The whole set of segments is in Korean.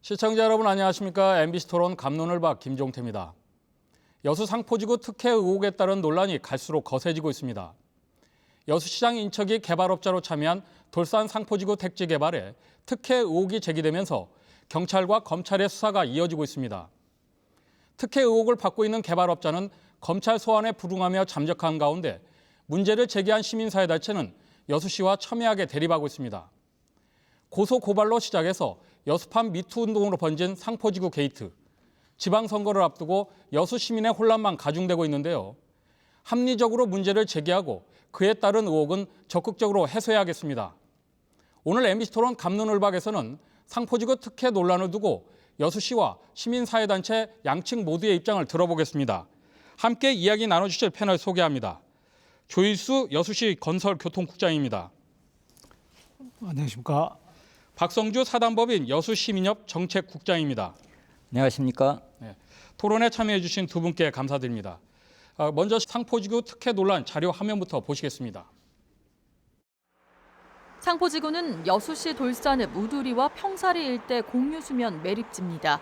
시청자 여러분 안녕하십니까? MBC 토론 갑론을 박 김종태입니다. 여수 상포지구 특혜 의혹에 따른 논란이 갈수록 거세지고 있습니다. 여수시장 인척이 개발업자로 참여한 돌산 상포지구 택지 개발에 특혜 의혹이 제기되면서 경찰과 검찰의 수사가 이어지고 있습니다. 특혜 의혹을 받고 있는 개발업자는 검찰 소환에 불응하며 잠적한 가운데 문제를 제기한 시민사회단체는 여수시와 첨예하게 대립하고 있습니다. 고소 고발로 시작해서 여수판 미투 운동으로 번진 상포지구 게이트, 지방선거를 앞두고 여수 시민의 혼란만 가중되고 있는데요. 합리적으로 문제를 제기하고 그에 따른 의혹은 적극적으로 해소해야겠습니다. 오늘 MBC 토론 갑론을박에서는 상포지구 특혜 논란을 두고 여수시와 시민사회단체 양측 모두의 입장을 들어보겠습니다. 함께 이야기 나눠주실 패널 소개합니다. 조일수 여수시 건설교통국장입니다. 안녕하십니까. 박성주 사단법인 여수시민협 정책국장입니다. 안녕하십니까. 네, 토론에 참여해 주신 두 분께 감사드립니다. 먼저 상포지구 특혜 논란 자료 화면부터 보시겠습니다. 상포지구는 여수시 돌산읍 우두리와 평사리 일대 공유수면 매립지입니다.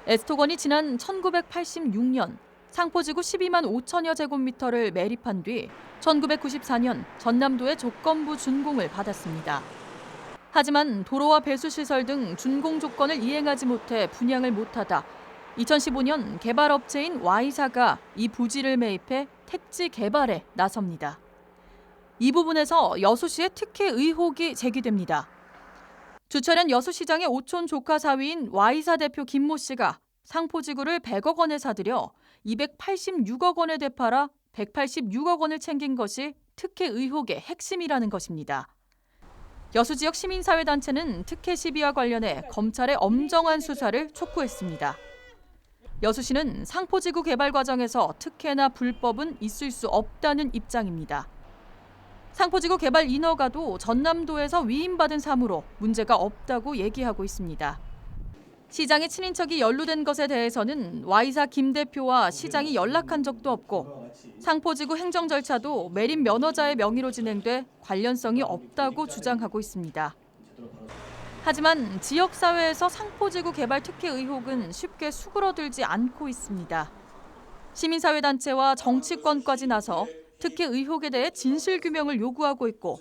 에스토건이 지난 1986년 상포지구 12만 5천여 제곱미터를 매립한 뒤 1994년 전남도의 조건부 준공을 받았습니다. 하지만 도로와 배수시설 등 준공 조건을 이행하지 못해 분양을 못하다 2015년 개발업체인 Y사가 이 부지를 매입해 택지 개발에 나섭니다. 이 부분에서 여수시의 특혜 의혹이 제기됩니다. 주철현 여수시장의 오촌 조카 사위인 Y사 대표 김모 씨가 상포지구를 100억 원에 사들여 286억 원에 되팔아 186억 원을 챙긴 것이 특혜 의혹의 핵심이라는 것입니다. 여수 지역 시민사회단체는 특혜 시비와 관련해 검찰의 엄정한 수사를 촉구했습니다. 여수시는 상포지구 개발 과정에서 특혜나 불법은 있을 수 없다는 입장입니다. 상포지구 개발 인허가도 전남도에서 위임받은 사무로 문제가 없다고 얘기하고 있습니다. 시장의 친인척이 연루된 것에 대해서는 Y사 김 대표와 시장이 연락한 적도 없고 상포지구 행정 절차도 매립 면허자의 명의로 진행돼 관련성이 없다고 주장하고 있습니다. 하지만 지역사회에서 상포지구 개발 특혜 의혹은 쉽게 수그러들지 않고 있습니다. 시민사회단체와 정치권까지 나서 특혜 의혹에 대해 진실규명을 요구하고 있고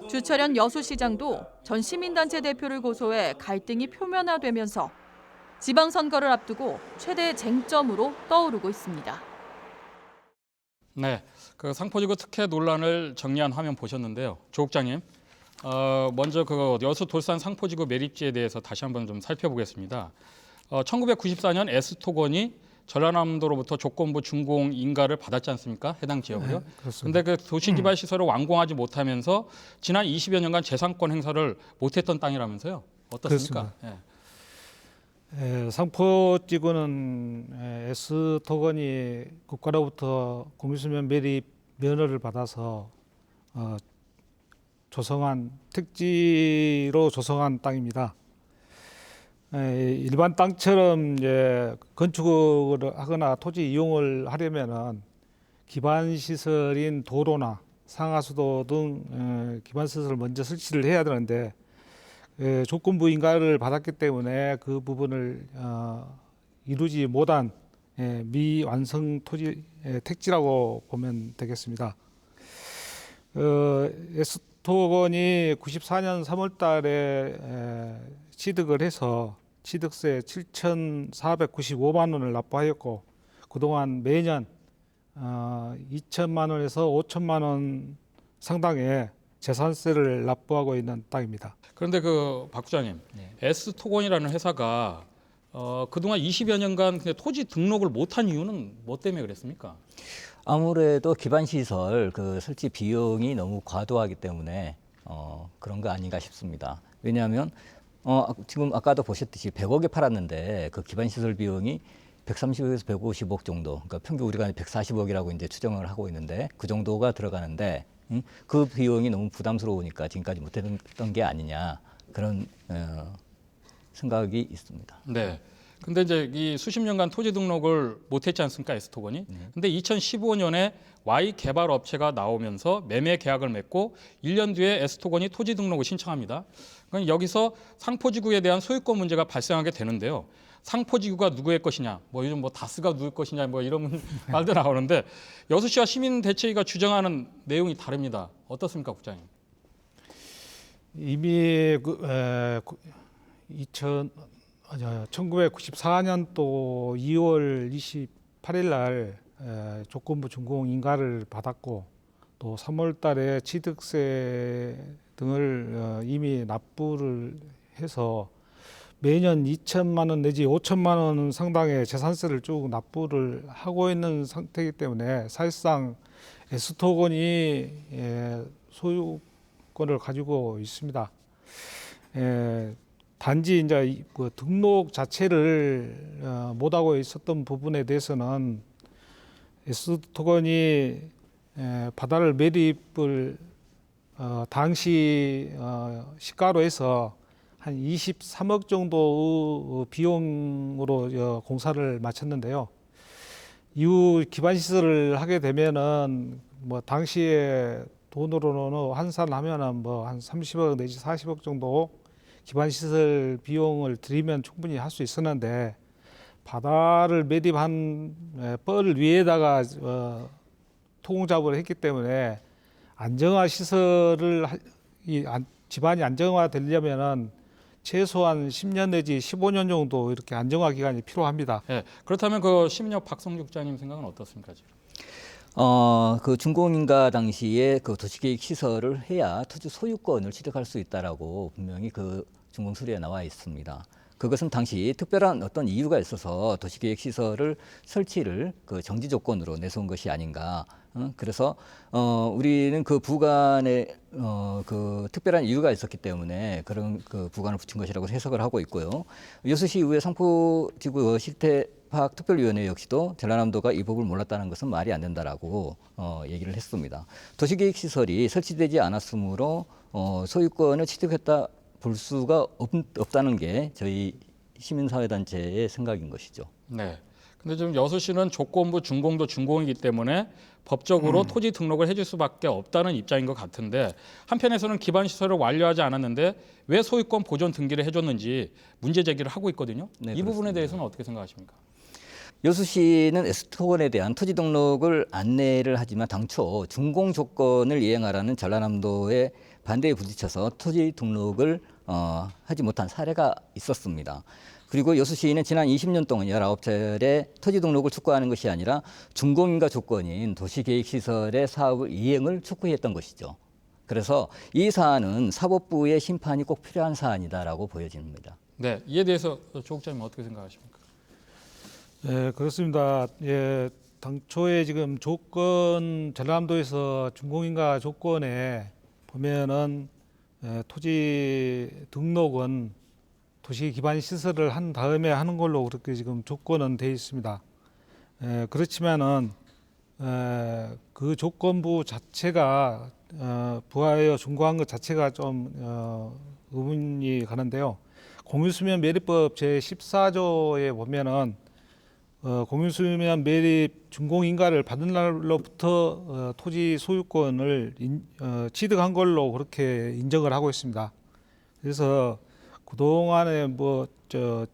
주철현 여수시장도 전 시민단체 대표를 고소해 갈등이 표면화되면서 지방선거를 앞두고 최대 쟁점으로 떠오르고 있습니다. 네, 그 상포지구 특혜 논란을 정리한 화면 보셨는데요. 조 국장님, 먼저 그 여수 돌산 상포지구 매립지에 대해서 다시 한번 좀 살펴보겠습니다. 1994년 S토건이 전라남도로부터 조건부 준공 인가를 받았지 않습니까? 해당 지역으로요. 네, 그렇습니다. 그런데 그 도시개발 시설을 완공하지 못하면서 지난 20여 년간 재산권 행사를 못했던 땅이라면서요. 어떻습니까? 상포지구는 S토건이 국가로부터 공유수면 매립 면허를 받아서 조성한 택지로 조성한 땅입니다. 일반 땅처럼 이제 건축을 하거나 토지 이용을 하려면은 기반 시설인 도로나 상하수도 등 기반 시설을 먼저 설치를 해야 되는데 조건부 인가를 받았기 때문에 그 부분을 이루지 못한 미완성 토지 택지라고 보면 되겠습니다. S토건이 94년 3월 달에 취득을 해서 취득세 7,495만 원을 납부하였고 그동안 매년 2천만 원에서 5천만 원 상당의 재산세를 납부하고 있는 땅입니다. 그런데 그 박 부장님, S토건이라는 회사가 그동안 20여 년간 토지 등록을 못한 이유는 뭐 때문에 그랬습니까? 아무래도 기반시설 그 설치 비용이 너무 과도하기 때문에 그런 거 아닌가 싶습니다. 왜냐하면 지금 아까도 보셨듯이 100억에 팔았는데 그 기반시설 비용이 130억에서 150억 정도, 그러니까 평균 우리가 140억이라고 이제 추정을 하고 있는데 그 정도가 들어가는데 그 비용이 너무 부담스러우니까 지금까지 못했던 게 아니냐 그런 생각이 있습니다. 네, 근데 이제 이 수십 년간 토지 등록을 못했지 않습니까, S토건이? 근데 2015년에 Y 개발 업체가 나오면서 매매 계약을 맺고 1년 뒤에 S토건이 토지 등록을 신청합니다. 그러니까 여기서 상포지구에 대한 소유권 문제가 발생하게 되는데요. 상포지구가 누구의 것이냐, 뭐 요즘 뭐 다스가 누구의 것이냐, 뭐 이런 말도 나오는데 여수시와 시민대책위가 주장하는 내용이 다릅니다. 어떻습니까, 국장님? 이미 1994년도 2월 28일 날 조건부 준공 인가를 받았고 또 3월 달에 취득세 등을 이미 납부를 해서 매년 2천만 원 내지 5천만 원 상당의 재산세를 쭉 납부를 하고 있는 상태이기 때문에 사실상 S토건이 소유권을 가지고 있습니다. 단지 이제 그 등록 자체를 못하고 있었던 부분에 대해서는 S토건이 바다를 매립을 당시 시가로 해서 한 23억 정도 비용으로 공사를 마쳤는데요. 이후 기반 시설을 하게 되면은 뭐 당시에 돈으로는 환산하면은 뭐 한 30억 내지 40억 정도 기반 시설 비용을 들이면 충분히 할 수 있었는데 바다를 매립한 뻘 위에다가 토공작업을 했기 때문에 안정화 시설을 집안이 안정화되려면은 최소한 10년 내지 15년 정도 이렇게 안정화 기간이 필요합니다. 예, 그렇다면 그 시민협 박성주 국장님 생각은 어떻습니까, 지금? 그 준공인가 당시에 그 도시계획 시설을 해야 토지 소유권을 취득할 수 있다라고 분명히 그 준공 서류에 나와 있습니다. 그것은 당시 특별한 어떤 이유가 있어서 도시계획 시설을 설치를 그 정지 조건으로 내세운 것이 아닌가. 그래서 우리는 그 부관에 그 특별한 이유가 있었기 때문에 그런 그 부관을 붙인 것이라고 해석을 하고 있고요. 여수시의회 상포지구 실태파악 특별위원회 역시도 전라남도가 이 법을 몰랐다는 것은 말이 안 된다라고 얘기를 했습니다. 도시계획 시설이 설치되지 않았으므로 소유권을 취득했다 볼 수가 없다는 게 저희 시민사회단체의 생각인 것이죠. 네. 근데 지금 여수시는 조건부 준공도 준공이기 때문에 법적으로 토지 등록을 해줄 수밖에 없다는 입장인 것 같은데 한편에서는 기반 시설을 완료하지 않았는데 왜 소유권 보존 등기를 해줬는지 문제 제기를 하고 있거든요. 네, 이 부분에 그렇습니다. 대해서는 어떻게 생각하십니까? 여수시는 S토건에 대한 토지 등록을 안내를 하지만 당초 준공 조건을 이행하라는 전라남도의 반대에 부딪혀서 토지 등록을 하지 못한 사례가 있었습니다. 그리고 여수시는 지난 20년 동안 19차례 토지 등록을 촉구하는 것이 아니라 준공인가 조건인 도시계획시설의 사업을 이행을 촉구했던 것이죠. 그래서 이 사안은 사법부의 심판이 꼭 필요한 사안이다라고 보여집니다. 네, 이에 대해서 조 국장님 어떻게 생각하십니까? 네, 그렇습니다. 예, 당초에 지금 전라남도에서 준공인가 조건에 보면은 토지 등록은 도시 기반 시설을 한 다음에 하는 걸로 그렇게 지금 조건은 되어 있습니다. 그렇지만은 그 조건부 자체가 부하여 준공한 것 자체가 좀 의문이 가는데요. 공유수면 매립법 제14조에 보면은 공유수면 매립 준공인가를 받은 날로부터 토지 소유권을 취득한 걸로 그렇게 인정을 하고 있습니다. 그래서 그동안에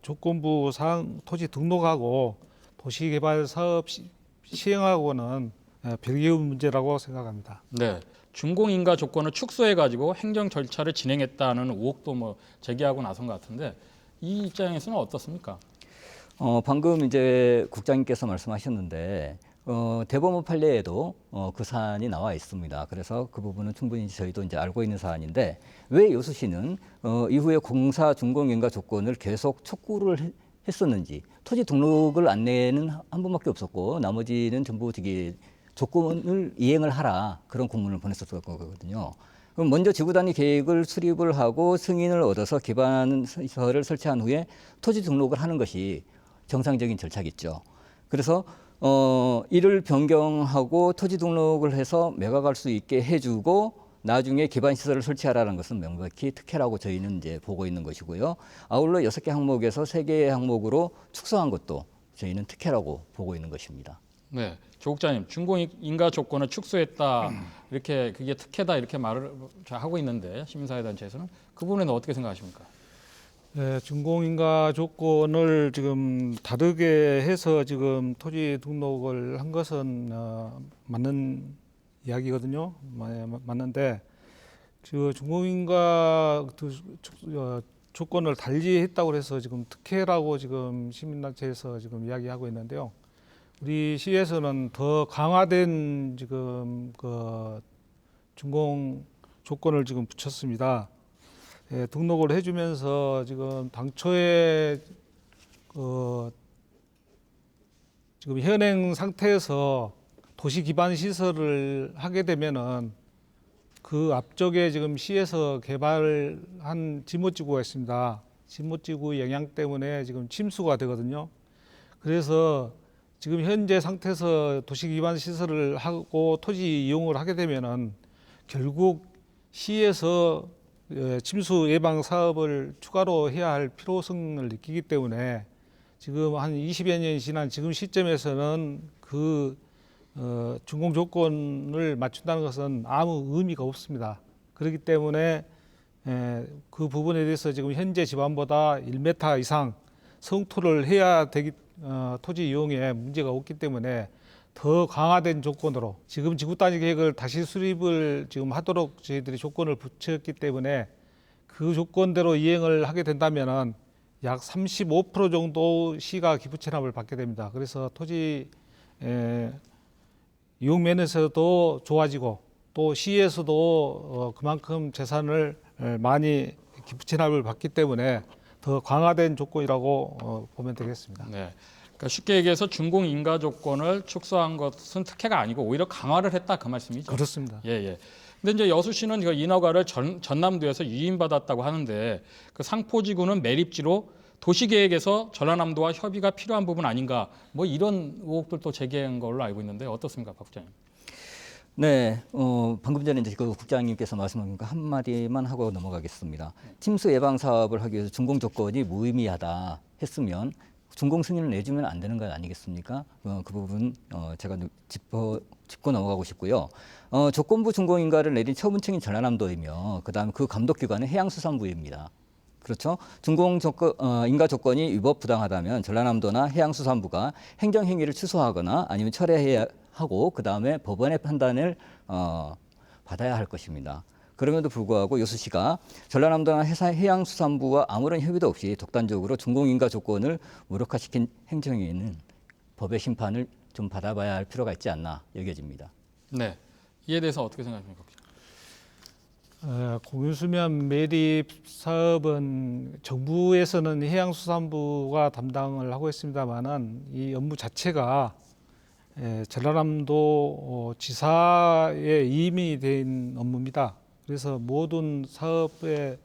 조건부 사항 토지 등록하고 도시개발 사업 시행하고는 별개의 문제라고 생각합니다. 네, 준공인가 조건을 축소해가지고 행정 절차를 진행했다는 의혹도 뭐 제기하고 나선 것 같은데 이 입장에서는 어떻습니까? 방금 이제 국장님께서 말씀하셨는데 대법원 판례에도 그 사안이 나와 있습니다. 그래서 그 부분은 충분히 저희도 이제 알고 있는 사안인데 왜 여수시는 이후에 공사 준공인가 조건을 계속 촉구를 했었는지 토지 등록을 안내는 한 번밖에 없었고 나머지는 전부 되게 조건을 이행을 하라 그런 공문을 보냈었던 거거든요. 그럼 먼저 지구단위 계획을 수립을 하고 승인을 얻어서 기반 시설을 설치한 후에 토지 등록을 하는 것이 정상적인 절차겠죠. 그래서 이를 변경하고 토지 등록을 해서 매각할 수 있게 해주고 나중에 기반 시설을 설치하라는 것은 명백히 특혜라고 저희는 이제 보고 있는 것이고요. 아울러 6개 항목에서 3개의 항목으로 축소한 것도 저희는 특혜라고 보고 있는 것입니다. 네, 조 국장님, 준공 인가 조건을 축소했다 이렇게 그게 특혜다 이렇게 말을 하고 있는데 시민사회단체에서는 그 부분에는 어떻게 생각하십니까? 네, 준공인가 조건을 지금 다르게 해서 지금 토지 등록을 한 것은 맞는 이야기거든요. 맞는데 그 준공인가 조건을 달리 했다고 해서 지금 특혜라고 지금 시민단체에서 지금 이야기하고 있는데요. 우리 시에서는 더 강화된 지금 그 준공 조건을 지금 붙였습니다. 예, 등록을 해주면서 지금 당초에 지금 현행 상태에서 도시 기반 시설을 하게 되면은 그 앞쪽에 지금 시에서 개발한 지모지구가 있습니다. 지모지구 영향 때문에 지금 침수가 되거든요. 그래서 지금 현재 상태에서 도시 기반 시설을 하고 토지 이용을 하게 되면은 결국 시에서 침수 예방 사업을 추가로 해야 할 필요성을 느끼기 때문에 지금 한 20여 년이 지난 지금 시점에서는 그 준공 조건을 맞춘다는 것은 아무 의미가 없습니다. 그렇기 때문에 그 부분에 대해서 지금 현재 집안보다 1m 이상 성토를 해야 되기 토지 이용에 문제가 없기 때문에 더 강화된 조건으로 지금 지구단위 계획을 다시 수립을 지금 하도록 저희들이 조건을 붙였기 때문에 그 조건대로 이행을 하게 된다면은 약 35% 정도 시가 기부 체납을 받게 됩니다. 그래서 토지 이용 면에서도 좋아지고 또 시에서도 그만큼 재산을 많이 기부 체납을 받기 때문에 더 강화된 조건이라고 보면 되겠습니다. 네. 그러니까 쉽게 얘기해서 준공 인가 조건을 축소한 것은 특혜가 아니고 오히려 강화를 했다 그 말씀이죠. 그렇습니다. 예, 예. 근데 이제 여수시는 그 인허가를 전남도에서 유인받았다고 하는데 그 상포지구는 매립지로 도시계획에서 전라남도와 협의가 필요한 부분 아닌가 뭐 이런 의혹들도 제기한 걸로 알고 있는데 어떻습니까, 박 국장님? 네, 방금 전에 이제 그 국장님께서 말씀하신 거 한마디만 하고 넘어가겠습니다. 침수 예방 사업을 하기 위해서 준공 조건이 무의미하다 했으면 준공 승인을 내주면 안 되는 것 아니겠습니까? 그 부분 제가 짚고 넘어가고 싶고요. 조건부 준공 인가를 내린 처분청인 전라남도이며 그다음 그 감독기관은 해양수산부입니다. 그렇죠? 준공 조건, 인가 조건이 위법 부당하다면 전라남도나 해양수산부가 행정행위를 취소하거나 아니면 철회해야 하고 그 다음에 법원의 판단을 받아야 할 것입니다. 그럼에도 불구하고 여수시가 전라남도나 해양수산부와 아무런 협의도 없이 독단적으로 준공인가 조건을 무력화시킨 행정행위는 법의 심판을 좀 받아봐야 할 필요가 있지 않나 여겨집니다. 네, 이에 대해서 어떻게 생각하십니까? 공유수면 매립 사업은 정부에서는 해양수산부가 담당을 하고 있습니다만은 이 업무 자체가 전라남도 지사에 이임이 된 업무입니다. 그래서 모든 사업의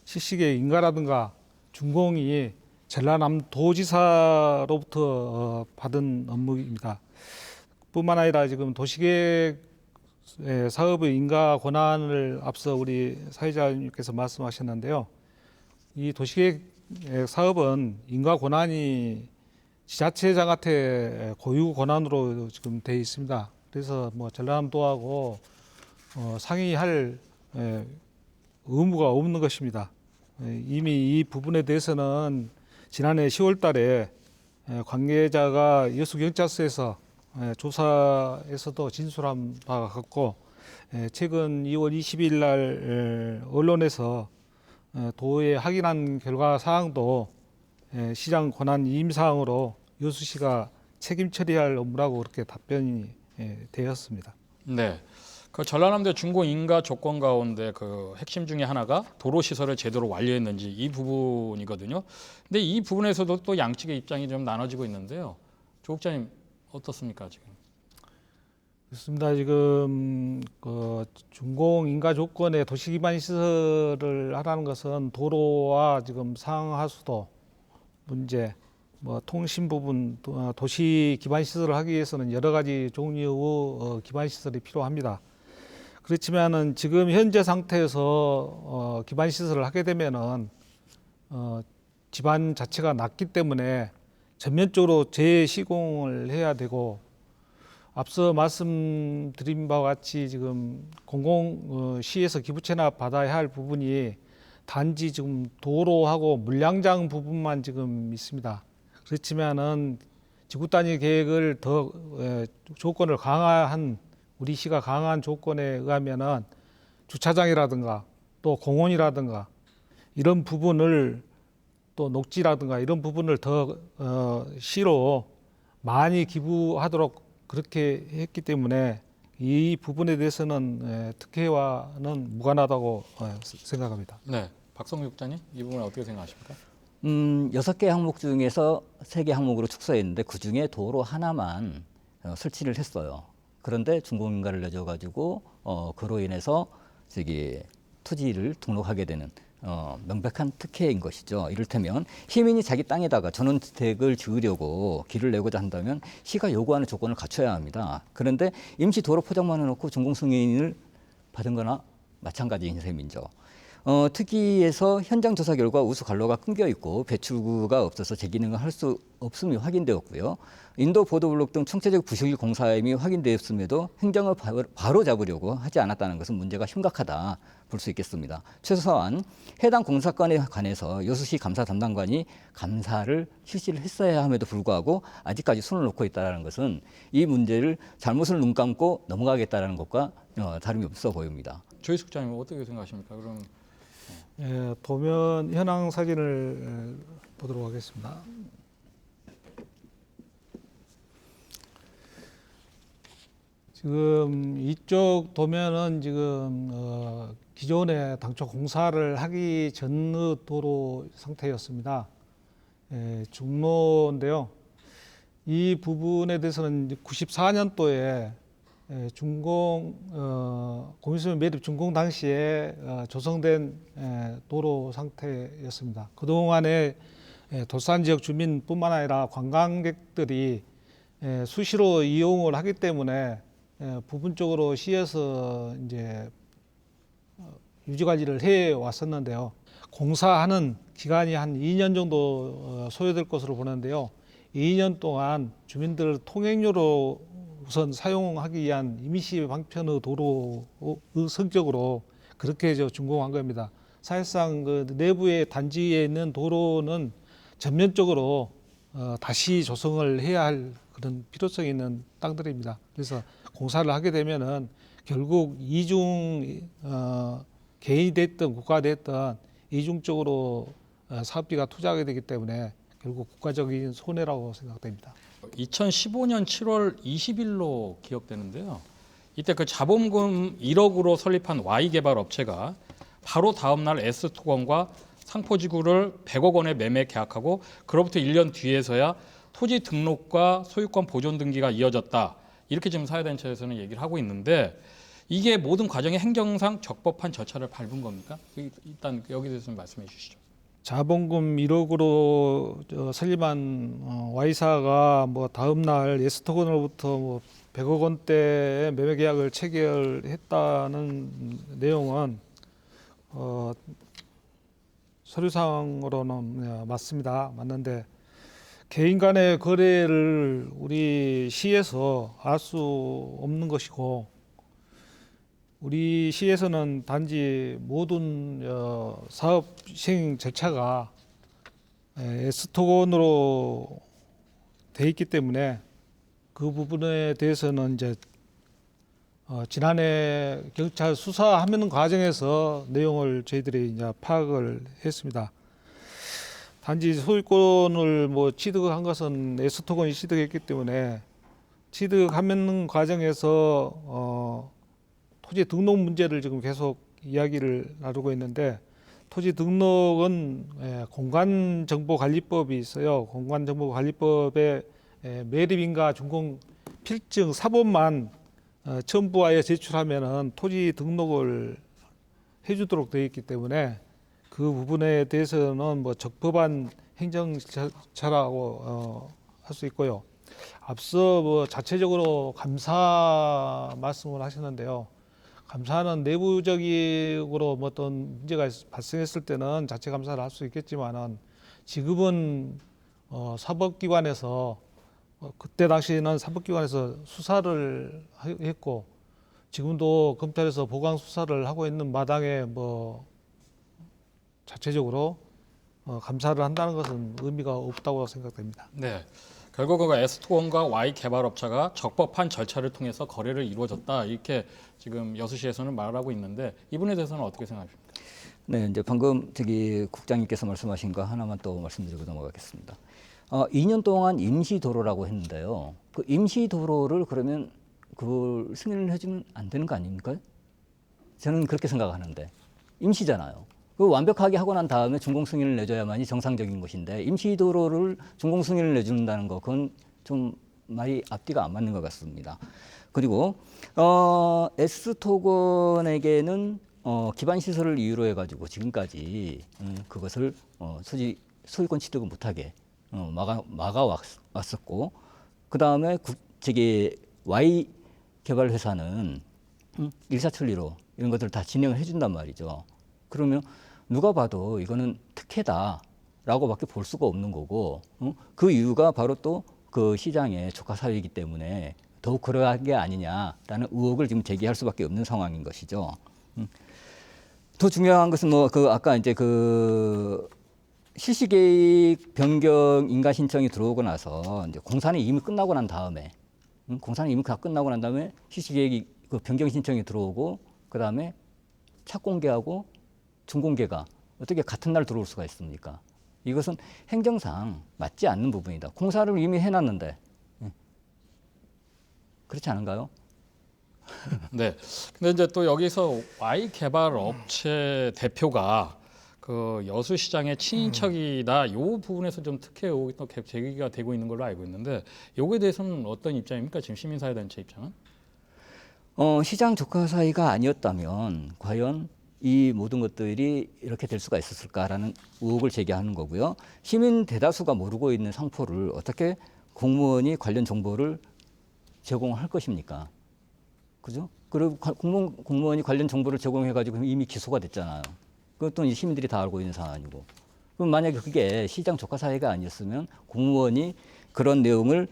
실시의 인가라든가 준공이 전라남도지사로부터 받은 업무입니다. 뿐만 아니라 지금 도시계획 사업의 인가 권한을 앞서 우리 사회자님께서 말씀하셨는데요. 이 도시계획 사업은 인가 권한이 지자체장한테 고유 권한으로 지금 되어 있습니다. 그래서 뭐 전라남도하고 상의할 의무가 없는 것입니다. 이미 이 부분에 대해서는 지난해 10월 달에 관계자가 여수경찰서에서 조사에서도 진술한 바가 같고 최근 2월 20일 날 언론에서 도에 확인한 결과 사항도 시장 권한 이임 사항으로 여수시가 책임 처리할 업무라고 그렇게 답변이 되었습니다. 네. 그 전라남도 준공 인가 조건 가운데 그 핵심 중에 하나가 도로 시설을 제대로 완료했는지 이 부분이거든요. 근데 이 부분에서도 또 양측의 입장이 좀 나눠지고 있는데요. 조 국장님 어떻습니까 지금? 그렇습니다. 지금 그 준공 인가 조건에 도시 기반 시설을 하라는 것은 도로와 지금 상하수도 문제, 뭐 통신 부분, 도시 기반 시설을 하기 위해서는 여러 가지 종류의 기반 시설이 필요합니다. 그렇지만은 지금 현재 상태에서 기반 시설을 하게 되면은 집안 자체가 낮기 때문에 전면적으로 재시공을 해야 되고, 앞서 말씀드린 바와 같이 지금 시에서 기부 체납 받아야 할 부분이 단지 지금 도로하고 물량장 부분만 지금 있습니다. 그렇지만은 지구 단위 계획을 더 조건을 강화한, 우리 시가 강화한 조건에 의하면은 주차장이라든가 또 공원이라든가 이런 부분을, 또 녹지라든가 이런 부분을 더 시로 많이 기부하도록 그렇게 했기 때문에 이 부분에 대해서는 특혜와는 무관하다고 생각합니다. 네, 박성규 국장님 이 부분 어떻게 생각하십니까? 6개 항목 중에서 3개 항목으로 축소했는데 그중에 도로 하나만 설치를 했어요. 그런데 준공인가를 내줘가지고 그로 인해서 토지를 등록하게 되는 명백한 특혜인 것이죠. 이를테면 시민이 자기 땅에다가 전원주택을 지으려고 길을 내고자 한다면 시가 요구하는 조건을 갖춰야 합니다. 그런데 임시 도로 포장만 해놓고 준공 승인을 받은 거나 마찬가지인 셈이죠. 특이에서 현장 조사 결과 우수 관로가 끊겨 있고 배출구가 없어서 재기능을 할 수 없음이 확인되었고요. 인도 보도블록 등 총체적 부실 공사임이 확인되었음에도 행정을 바로 잡으려고 하지 않았다는 것은 문제가 심각하다 볼 수 있겠습니다. 최소한 해당 공사건에 관해서 여수시 감사 담당관이 감사를 실시를 했어야 함에도 불구하고 아직까지 손을 놓고 있다는 것은 이 문제를 잘못을 눈 감고 넘어가겠다는 것과 다름이 없어 보입니다. 조희숙 국장님 어떻게 생각하십니까? 그럼 도면 현황 사진을 보도록 하겠습니다. 지금 이쪽 도면은 지금 기존에 당초 공사를 하기 전의 도로 상태였습니다. 중로인데요. 이 부분에 대해서는 94년도에 공유수면 매립 준공 당시에 조성된 도로 상태였습니다. 그동안에 돌산 지역 주민뿐만 아니라 관광객들이 수시로 이용을 하기 때문에 부분적으로 시에서 이제 유지 관리를 해 왔었는데요. 공사하는 기간이 한 2년 정도 소요될 것으로 보는데요. 2년 동안 주민들 통행료로 우선 사용하기 위한 임시 방편의 도로의 성격으로 그렇게 준공한 겁니다. 사실상 그 내부의 단지에 있는 도로는 전면적으로 다시 조성을 해야 할 그런 필요성이 있는 땅들입니다. 그래서 공사를 하게 되면은 결국 개인이 됐든 국가가 됐든 이중적으로 사업비가 투자하게 되기 때문에 결국 국가적인 손해라고 생각됩니다. 2015년 7월 20일로 기억되는데요. 이때 그 자본금 1억으로 설립한 Y개발 업체가 바로 다음 날 S토건과 상포지구를 100억 원에 매매 계약하고 그로부터 1년 뒤에서야 토지 등록과 소유권 보존 등기가 이어졌다. 이렇게 지금 사회단체에서는 얘기를 하고 있는데 이게 모든 과정에 행정상 적법한 절차를 밟은 겁니까? 일단 여기에 대해서 좀 말씀해 주시죠. 자본금 1억으로 설립한 Y사가 다음 날 S토건으로부터 100억 원대의 매매 계약을 체결했다는 내용은 서류상으로는 맞습니다. 개인 간의 거래를 우리 시에서 알 수 없는 것이고, 우리 시에서는 단지 모든 사업 시행 절차가 S토건으로 돼 있기 때문에 그 부분에 대해서는 이제 지난해 경찰 수사하는 과정에서 내용을 저희들이 이제 파악을 했습니다. 단지 소유권을 취득한 것은 S토건이 취득했기 때문에 취득하는 과정에서 토지 등록 문제를 지금 계속 이야기를 나누고 있는데, 토지 등록은 공간정보관리법이 있어요. 공간정보관리법에 매립인가 준공 필증 사본만 첨부하여 제출하면은 토지 등록을 해주도록 되어 있기 때문에 그 부분에 대해서는 적법한 행정 절차라고 할 수 있고요. 앞서 자체적으로 감사 말씀을 하셨는데요. 감사는 내부적으로 뭐 어떤 문제가 발생했을 때는 자체 감사를 할 수 있겠지만은 지금은 사법기관에서 그때 당시에는 사법기관에서 수사를 했고 지금도 검찰에서 보강 수사를 하고 있는 마당에 뭐 자체적으로 감사를 한다는 것은 의미가 없다고 생각됩니다. 네. 결국은 에스토건과 Y 개발업체가 적법한 절차를 통해서 거래를 이루어졌다 이렇게 지금 여수시에서는 말을 하고 있는데 이 부분에 대해서는 어떻게 생각하십니까? 네, 이제 방금 국장님께서 말씀하신 거 하나만 또 말씀드리고 넘어가겠습니다. 2년 동안 임시도로라고 했는데요. 그 임시도로를 그러면 그걸 승인을 해주면 안 되는 거 아닙니까? 저는 그렇게 생각하는데 임시잖아요. 그 완벽하게 하고 난 다음에 준공 승인을 내줘야만이 정상적인 것인데 임시도로를 준공 승인을 내준다는 거 그건 좀 말이 앞뒤가 안 맞는 것 같습니다. 그리고 S토건에게는 기반 시설을 이유로 해가지고 지금까지 그것을 소유권 취득을 못하게 막아왔었고 그 다음에 Y 개발 회사는 일사천리로 이런 것들을 다 진행을 해준단 말이죠. 그러면 누가 봐도 이거는 특혜다라고밖에 볼 수가 없는 거고 그 이유가 바로 또 그 시장의 조카 사회이기 때문에 더욱 그러한 게 아니냐라는 의혹을 지금 제기할 수밖에 없는 상황인 것이죠. 더 중요한 것은 아까 이제 실시계획 변경 인가 신청이 들어오고 나서 이제 공사는 이미 끝나고 난 다음에 공사는 이미 다 끝나고 난 다음에 실시계획 변경 신청이 들어오고 그 다음에 착공계하고 준공계가 어떻게 같은 날 들어올 수가 있습니까? 이것은 행정상 맞지 않는 부분이다. 공사를 이미 해놨는데 그렇지 않은가요? 네. 근데 이제 또 여기서 Y 개발 업체 대표가 그 여수시장의 친인척이다. 이 부분에서 좀 특혜 의혹이 또 제기가 되고 있는 걸로 알고 있는데 여기에 대해서는 어떤 입장입니까? 지금 시민사회단체 입장은? 시장 조카 사이가 아니었다면 과연 이 모든 것들이 이렇게 될 수가 있었을까라는 의혹을 제기하는 거고요. 시민 대다수가 모르고 있는 상포를 어떻게 공무원이 관련 정보를 제공할 것입니까? 그죠? 그리고 공무원이 관련 정보를 제공해가지고 이미 기소가 됐잖아요. 그것도 이제 시민들이 다 알고 있는 사안이고. 그럼 만약에 그게 시장 조카 사이가 아니었으면 공무원이 그런 내용을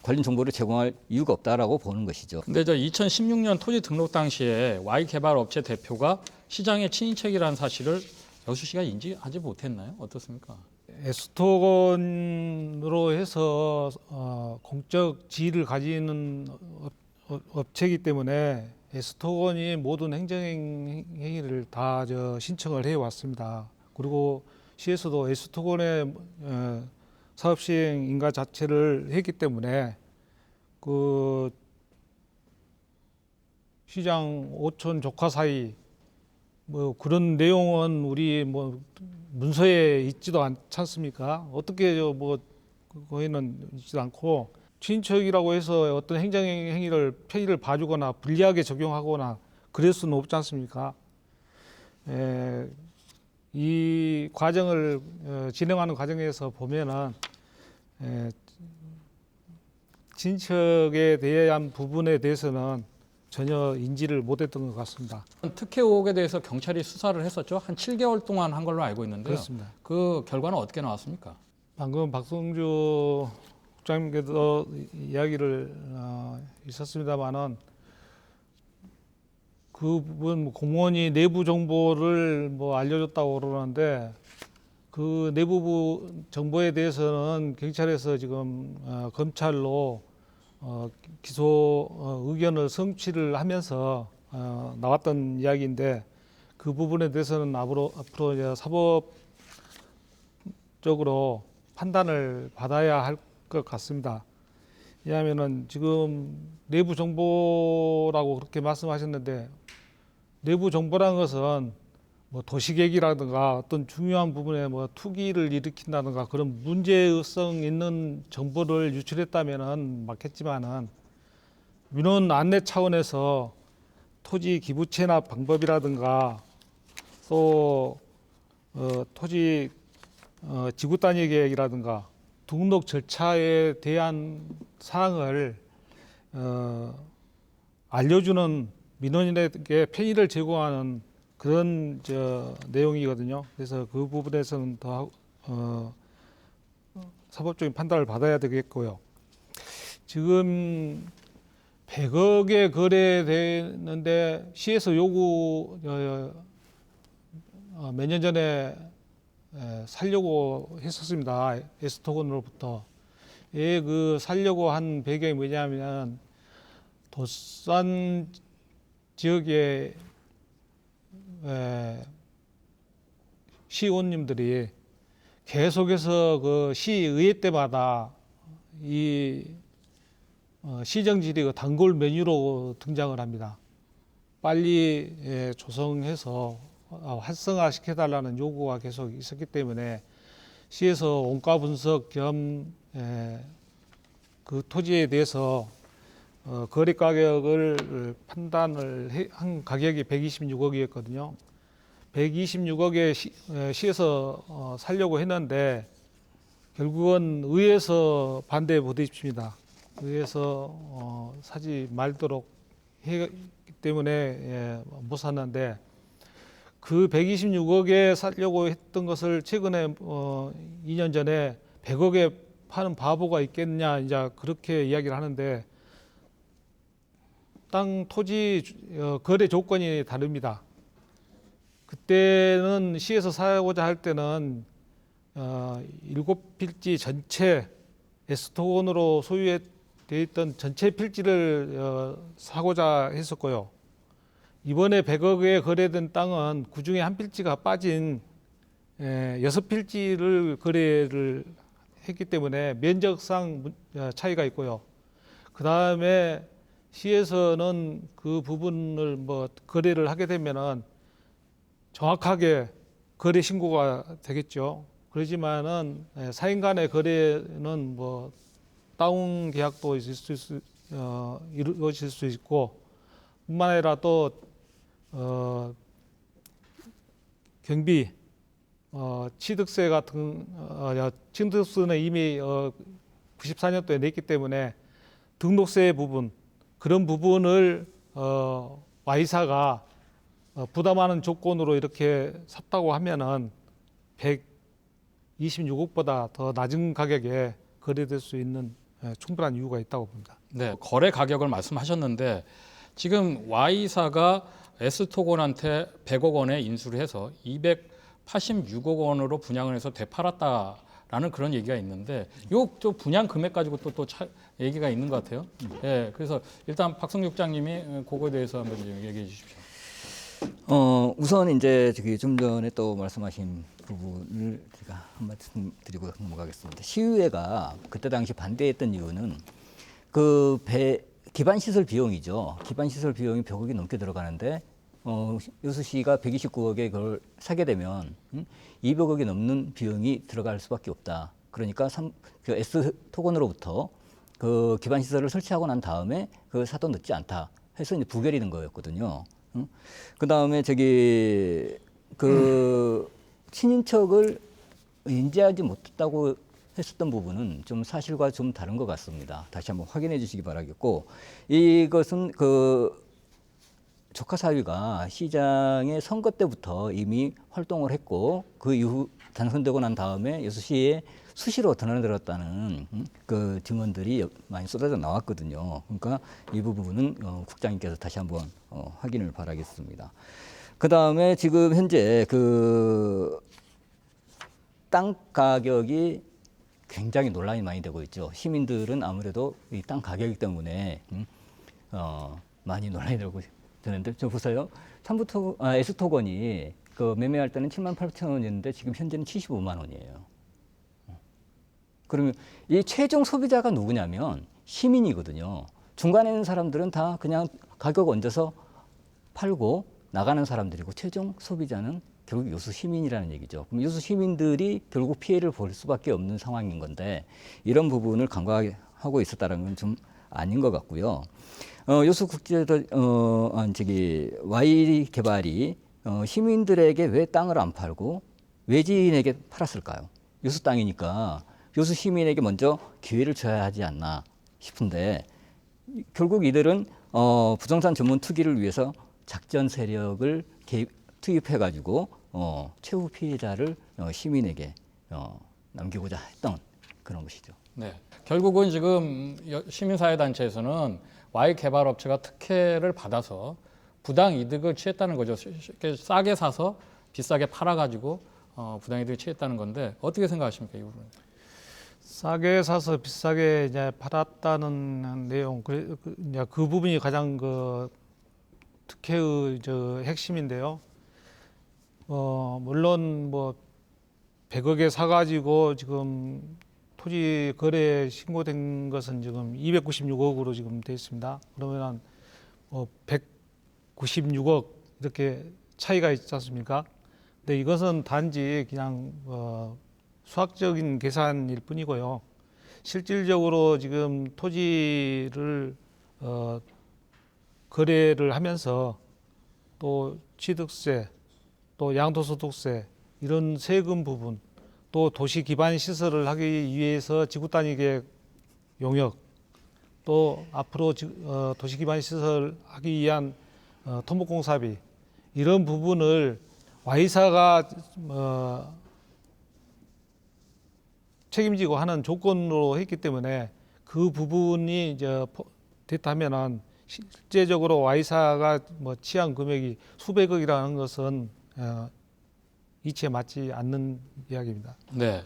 관련 정보를 제공할 이유가 없다라고 보는 것이죠. 근데 2016년 토지 등록 당시에 Y 개발 업체 대표가 시장의 친인척이라는 사실을 여수시가 인지하지 못했나요? 어떻습니까? S토건으로 해서 공적 지위를 가지는 업체이기 때문에 S토건이 모든 행정행위를 다 신청을 해왔습니다. 그리고 시에서도 S토건의 사업시행 인가 자체를 했기 때문에 그 시장 오촌 조카 사이 뭐 그런 내용은 우리 뭐 문서에 있지도 않지 않습니까? 어떻게 거기는 있지도 않고 친인척이라고 해서 어떤 행정행위를 편의를 봐주거나 불리하게 적용하거나 그럴 수는 없지 않습니까? 이 과정을 진행하는 과정에서 보면은 친척에 대한 부분에 대해서는 전혀 인지를 못했던 것 같습니다. 특혜 의혹에 대해서 경찰이 수사를 했었죠. 한 7개월 동안 한 걸로 알고 있는데요. 그렇습니다. 그 결과는 어떻게 나왔습니까? 방금 박성주 국장님께서 이야기를 있었습니다만은 그 부분 공무원이 내부 정보를 알려줬다고 그러는데 그 내부 정보에 대해서는 경찰에서 지금 검찰로 기소 의견을 성취를 하면서 나왔던 이야기인데 그 부분에 대해서는 앞으로 이제 사법적으로 판단을 받아야 할 것 같습니다. 왜냐하면은 지금 내부 정보라고 그렇게 말씀하셨는데 내부 정보라는 것은 도시계획이라든가 어떤 중요한 부분에 투기를 일으킨다든가 그런 문제성 있는 정보를 유출했다면은 맞겠지만은 민원 안내 차원에서 토지 기부 체납 방법이라든가 또 토지 지구 단위 계획이라든가 등록 절차에 대한 사항을 알려주는 민원인에게 편의를 제공하는 그런 내용이거든요. 그래서 그 부분에서는 더 사법적인 판단을 받아야 되겠고요. 지금 100억에 거래되는데 시에서 요구 몇 년 전에 살려고 했었습니다. S토건으로부터. 그 살려고 한 배경이 뭐냐면 도산 지역의 시의원님들이 계속해서 그 시의회 때마다 이 시정지리 단골 메뉴로 등장을 합니다. 빨리 조성해서 활성화 시켜달라는 요구가 계속 있었기 때문에 시에서 원가 분석 겸 그 토지에 대해서 거래 가격을 판단을 한 가격이 126억이었거든요. 126억에 시에서 살려고 했는데 결국은 의회에서 반대에 부딪힙니다. 의회에서 사지 말도록 했기 때문에 못 샀는데 그 126억에 살려고 했던 것을 최근에 2년 전에 100억에 파는 바보가 있겠냐 이제 그렇게 이야기를 하는데 땅 토지 거래 조건이 다릅니다. 그때는 시에서 사고자 할 때는 7필지 전체 S토건으로 소유되어 있던 전체 필지를 사고자 했었고요. 이번에 100억에 거래된 땅은 그중에 한 필지가 빠진 6필지를 거래를 했기 때문에 면적상 차이가 있고요. 그 다음에 시에서는 그 부분을 거래를 하게 되면은 정확하게 거래 신고가 되겠죠. 그렇지만은 사인 간의 거래는 다운 계약도 이루어질 수 있고 뿐만 아니라 또 경비, 취득세 같은 취득세는 이미 94년도에 냈기 때문에 등록세 부분 그런 부분을 Y사가 부담하는 조건으로 이렇게 샀다고 하면은 126억보다 더 낮은 가격에 거래될 수 있는 충분한 이유가 있다고 봅니다. 네, 거래 가격을 말씀하셨는데 지금 Y사가 S토건한테 100억 원에 인수를 해서 286억 원으로 분양을 해서 되팔았다라는 그런 얘기가 있는데 요 또 분양 금액 가지고 또 얘기가 있는 것 같아요. 네, 그래서 일단 박성규 국장님이 그거에 대해서 한번 얘기해 주십시오. 우선 이제 좀 전에 또 말씀하신 부분을 제가 한 말씀 드리고 넘어가겠습니다. 시의회가 그때 당시 반대했던 이유는 기반 시설 비용이죠. 기반 시설 비용이 100억이 넘게 들어가는데 여수시가 129억에 그걸 사게 되면 200억이 넘는 비용이 들어갈 수밖에 없다. 그러니까 S토건으로부터 그 기반 시설을 설치하고 난 다음에 그 사도 늦지 않다 해서 이제 부결이 된 거였거든요. 그 다음에 친인척을 인지하지 못했다고 했었던 부분은 좀 사실과 좀 다른 것 같습니다. 다시 한번 확인해 주시기 바라겠고, 이것은 조카 사위가 시장의 선거 때부터 이미 활동을 했고 그 이후 당선되고 난 다음에 여수시에 수시로 드나들었다는 그 증언들이 많이 쏟아져 나왔거든요. 그러니까 이 부분은 국장님께서 다시 한번 확인을 바라겠습니다. 그 다음에 지금 현재 땅 가격이 굉장히 논란이 많이 되고 있죠. 시민들은 아무래도 이 땅 가격 때문에 많이 논란이 되는데 저 보세요. S토건이 매매할 때는 78,000원이었는데 지금 현재는 75만 원이에요. 그러면 이 최종 소비자가 누구냐면 시민이거든요. 중간에 있는 사람들은 다 그냥 가격 얹어서 팔고 나가는 사람들이고 최종 소비자는 결국 여수 시민이라는 얘기죠. 그럼 여수 시민들이 결국 피해를 볼 수밖에 없는 상황인 건데 이런 부분을 간과하고 있었다는 건 좀 아닌 것 같고요. Y 개발이 시민들에게 왜 땅을 안 팔고 외지인에게 팔았을까요? 여수 땅이니까 여수 시민에게 먼저 기회를 줘야 하지 않나 싶은데 결국 이들은 부동산 전문 투기를 위해서 작전 세력을 투입해가지고 최후 피해자를 시민에게 남기고자 했던 그런 것이죠. 네. 결국은 지금 시민사회단체에서는 Y 개발업체가 특혜를 받아서 부당 이득을 취했다는 거죠. 싸게 사서 비싸게 팔아가지고 부당 이득을 취했다는 건데 어떻게 생각하십니까, 이 부분? 싸게 사서 비싸게 이제 팔았다는 내용, 이제 그 부분이 가장 그 특혜의 핵심인데요. 물론 뭐 100억에 사가지고 지금 토지 거래 신고된 것은 지금 296억으로 지금 돼 있습니다. 그러면 뭐 196억 이렇게 차이가 있지 않습니까? 근데 이것은 단지 그냥 수학적인 계산일 뿐이고요. 실질적으로 지금 토지를 거래를 하면서 또 취득세, 또 양도소득세 이런 세금 부분, 또 도시 기반 시설을 하기 위해서 지구 단위계 용역, 또 앞으로 도시 기반 시설 하기 위한 토목공사비 이런 부분을 Y사가 책임지고 하는 조건으로 했기 때문에 그 부분이 이제 됐다면은 실제적으로 Y사가 뭐 취한 금액이 수백억이라는 것은 이치에 맞지 않는 이야기입니다. 네.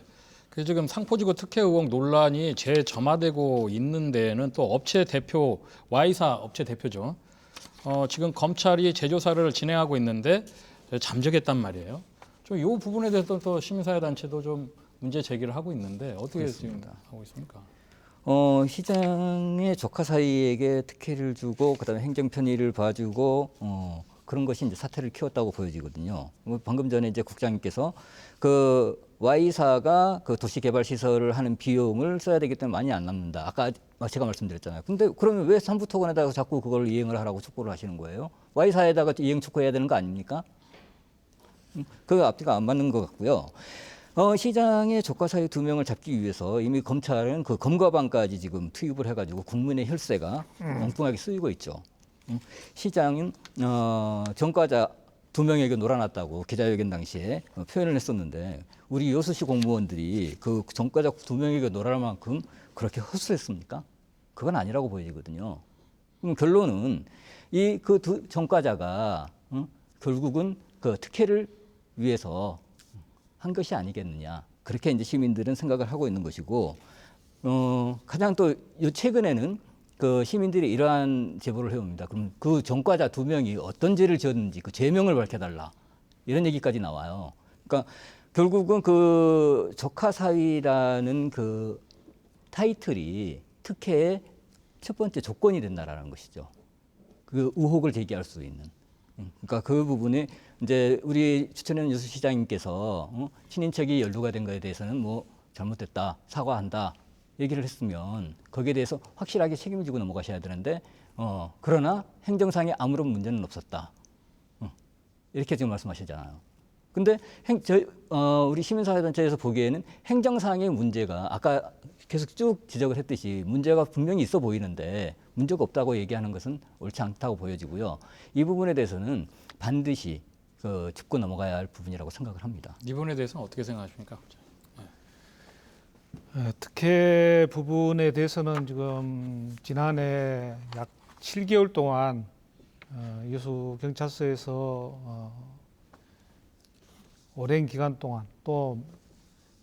그 지금 상포지구 특혜 의혹 논란이 재점화되고 있는 데에는 또 업체 대표, Y사 업체 대표죠. 지금 검찰이 재조사를 진행하고 있는데 잠적했단 말이에요. 좀 이 부분에 대해서 또 시민사회단체도 좀 문제 제기를 하고 있는데 어떻게 지금 하고 있습니까? 시장의 조카 사이에게 특혜를 주고 그다음에 행정 편의를 봐주고 그런 것이 이제 사태를 키웠다고 보여지거든요. 방금 전에 이제 국장님께서 그 Y사가 그 도시개발 시설을 하는 비용을 써야 되기 때문에 많이 안 남는다. 아까 제가 말씀드렸잖아요. 근데 그러면 왜 삼부토건에다가 자꾸 그걸 이행을 하라고 촉구를 하시는 거예요? Y사에다가 이행 촉구해야 되는 거 아닙니까? 그 앞뒤가 안 맞는 것 같고요. 시장의 조카 사이 2명을 잡기 위해서 이미 검찰은 그 검거반까지 지금 투입을 해가지고 국민의 혈세가 엉뚱하게 쓰이고 있죠. 시장은 전과자 2명에게 놀아났다고 기자회견 당시에 표현을 했었는데 우리 여수시 공무원들이 그 전과자 2명에게 놀아날 만큼 그렇게 헛수했습니까? 그건 아니라고 보여지거든요. 그럼 결론은 이 그 전과자가 결국은 그 특혜를 위해서 한 것이 아니겠느냐. 그렇게 이제 시민들은 생각을 하고 있는 것이고, 가장 또 최근에는 그 시민들이 이러한 제보를 해옵니다. 그럼 그 전과자 2명이 어떤 죄를 지었는지 그 죄명을 밝혀달라. 이런 얘기까지 나와요. 그러니까 결국은 그 조카사위라는 그 타이틀이 특혜의 첫 번째 조건이 된다라는 것이죠. 그 의혹을 제기할 수 있는. 그러니까 그 부분에 이제 우리 추천현 여수시장님께서 친인척이 연루가 된 것에 대해서는 뭐 잘못됐다, 사과한다 얘기를 했으면 거기에 대해서 확실하게 책임지고 넘어가셔야 되는데 그러나 행정상에 아무런 문제는 없었다. 이렇게 지금 말씀하시잖아요. 근데 우리 시민사회단체에서 보기에는 행정상의 문제가 아까 계속 쭉 지적을 했듯이 문제가 분명히 있어 보이는데 문제가 없다고 얘기하는 것은 옳지 않다고 보여지고요. 이 부분에 대해서는 반드시 짚고 넘어가야 할 부분이라고 생각을 합니다. 이 부분에 대해서는 어떻게 생각하십니까? 특혜 부분에 대해서는 지금 지난해 약 7개월 동안 여수 경찰서에서 오랜 기간 동안 또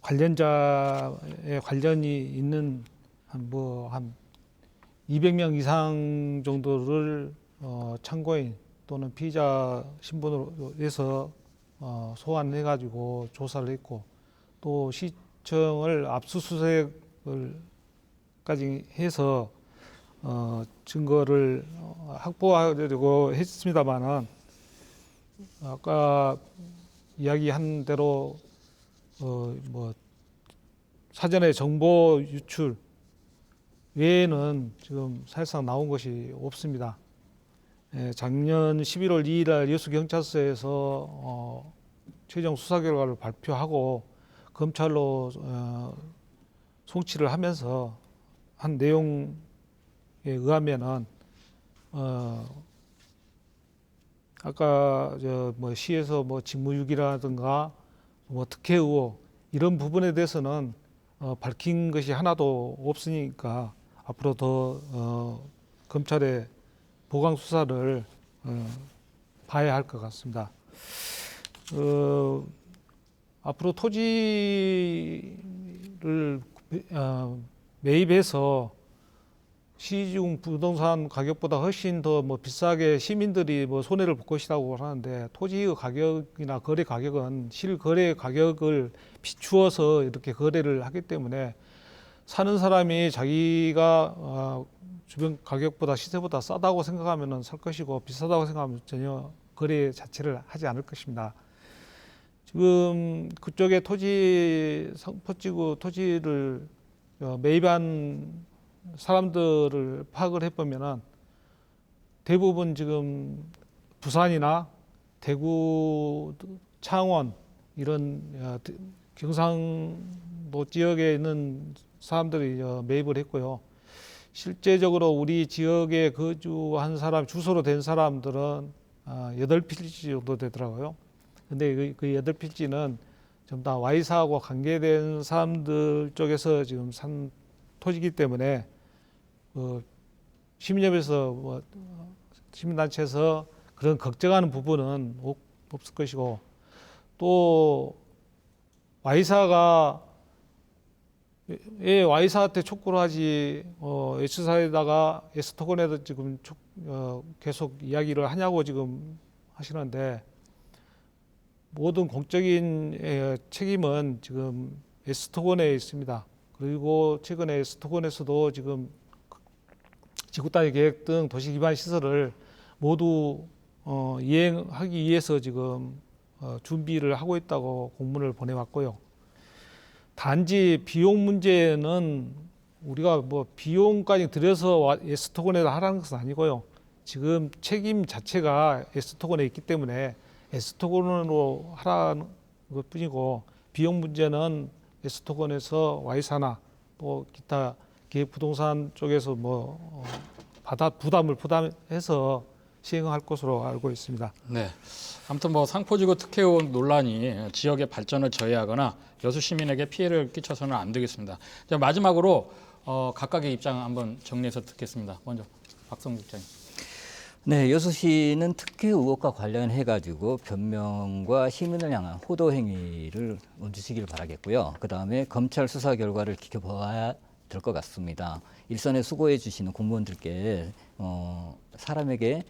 관련자의 관련이 있는 한 200명 이상 정도를 참고인 또는 피의자 신분으로 해서 소환해가지고 조사를 했고 또 시청을 압수수색을까지 해서 증거를 확보하려고 했습니다만은 아까 이야기한 대로 사전에 정보 유출 외에는 지금 사실상 나온 것이 없습니다. 작년 11월 2일 날 여수경찰서에서 최종 수사 결과를 발표하고 검찰로 송치를 하면서 한 내용에 의하면은 아까 뭐 시에서 뭐 직무유기라든가 뭐 특혜 의혹 이런 부분에 대해서는 밝힌 것이 하나도 없으니까 앞으로 더 검찰의 보강 수사를 봐야 할 것 같습니다. 앞으로 토지를 매입해서 시중 부동산 가격보다 훨씬 더 뭐 비싸게 시민들이 뭐 손해를 볼 것이라고 하는데 토지의 가격이나 거래 가격은 실거래 가격을 비추어서 이렇게 거래를 하기 때문에 사는 사람이 자기가 주변 가격보다 시세보다 싸다고 생각하면 살 것이고 비싸다고 생각하면 전혀 거래 자체를 하지 않을 것입니다. 지금 그쪽에 상포지구 토지를 매입한 사람들을 파악을 해보면은 대부분 지금 부산이나 대구, 창원 이런 경상도 지역에 있는 사람들이 매입을 했고요. 실제적으로 우리 지역에 거주한 사람, 주소로 된 사람들은 8필지 정도 되더라고요. 근데 그 8필지는 전부 다 Y사하고 관계된 사람들 쪽에서 지금 산 토지이기 때문에 시민협에서 시민단체에서 그런 걱정하는 부분은 없을 것이고 또 Y사가 왜 Y사한테 촉구를 하지 S사에다가 S토건에도 지금 계속 이야기를 하냐고 지금 하시는데 모든 공적인 책임은 지금 S토건에 있습니다. 그리고 최근에 S토건에서도 지금 지구단위 계획 등 도시기반 시설을 모두 이행하기 위해서 지금 준비를 하고 있다고 공문을 보내왔고요. 단지 비용 문제는 우리가 뭐 비용까지 들여서 S토건에다 하라는 것은 아니고요. 지금 책임 자체가 S토건에 있기 때문에 S토건으로 하라는 것 뿐이고 비용 문제는 S토건에서 Y사나 또 기타 기획부동산 쪽에서 부담해서 시행할 것으로 알고 있습니다. 네. 아무튼 뭐 상포지구 특혜 의혹 논란이 지역의 발전을 저해하거나 여수 시민에게 피해를 끼쳐서는 안 되겠습니다. 자, 마지막으로 각각의 입장 한번 정리해서 듣겠습니다. 먼저 박성국 국장님. 네, 여수시는 특혜 의혹과 관련해 가지고 변명과 시민을 향한 호도 행위를 멈추시길 바라겠고요. 그다음에 검찰 수사 결과를 지켜봐야 될 것 같습니다. 일선에 수고해 주시는 공무원들께 사람에게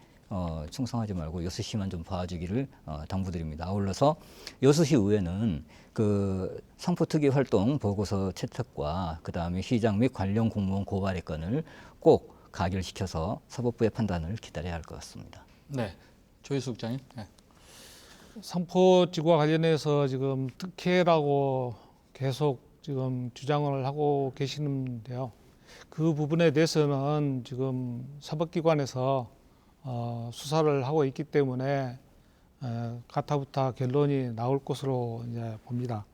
충성하지 말고 여수시만 좀 봐주기를 당부드립니다. 아울러서 여수시 의회는 그 상포특위 활동 보고서 채택과 그다음에 시장 및 관련 공무원 고발의 건을 꼭 가결시켜서 사법부의 판단을 기다려야 할 것 같습니다. 네, 조희수 국장님. 네. 상포지구와 관련해서 지금 특혜라고 계속 지금 주장을 하고 계시는데요. 그 부분에 대해서는 지금 사법기관에서 수사를 하고 있기 때문에 가타부타 결론이 나올 것으로 이제 봅니다.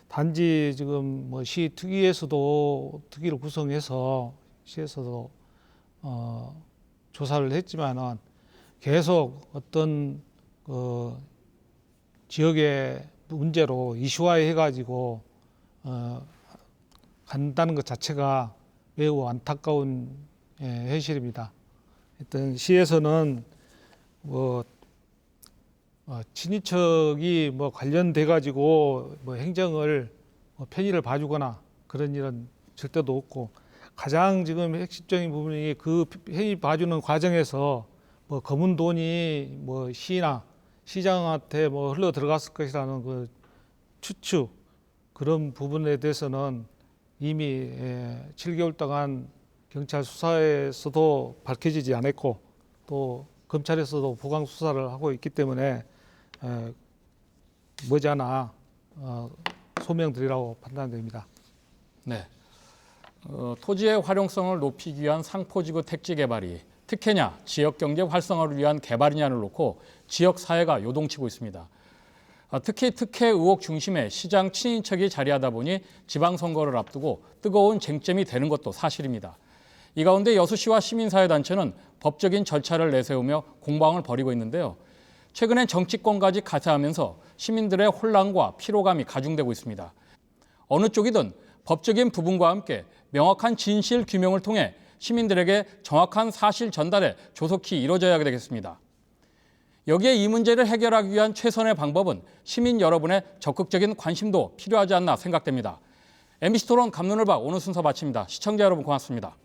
단지 지금 뭐 시 특위에서도 특위를 구성해서 시에서도 조사를 했지만은 계속 어떤 지역의 문제로 이슈화해 가지고 간다는 것 자체가 매우 안타까운 현실입니다. 일단 시에서는 친인척이 관련돼 가지고 행정을 편의를 봐주거나 그런 일은 절대도 없고 가장 지금 핵심적인 부분이 그 편의 봐주는 과정에서 검은 돈이 시나 시장한테 흘러 들어갔을 것이라는 그 추측 그런 부분에 대해서는 이미 7개월 동안 경찰 수사에서도 밝혀지지 않았고 또 검찰에서도 보강 수사를 하고 있기 때문에 머지않아 소명드리라고 판단됩니다. 네. 토지의 활용성을 높이기 위한 상포지구 택지 개발이 특혜냐, 지역 경제 활성화를 위한 개발이냐를 놓고 지역 사회가 요동치고 있습니다. 특히 특혜 의혹 중심의 시장 친인척이 자리하다 보니 지방선거를 앞두고 뜨거운 쟁점이 되는 것도 사실입니다. 이 가운데 여수시와 시민사회단체는 법적인 절차를 내세우며 공방을 벌이고 있는데요. 최근엔 정치권까지 가세하면서 시민들의 혼란과 피로감이 가중되고 있습니다. 어느 쪽이든 법적인 부분과 함께 명확한 진실 규명을 통해 시민들에게 정확한 사실 전달에 조속히 이뤄져야 되겠습니다. 여기에 이 문제를 해결하기 위한 최선의 방법은 시민 여러분의 적극적인 관심도 필요하지 않나 생각됩니다. MBC 토론 갑론을 봐 오늘 순서 마칩니다. 시청자 여러분 고맙습니다.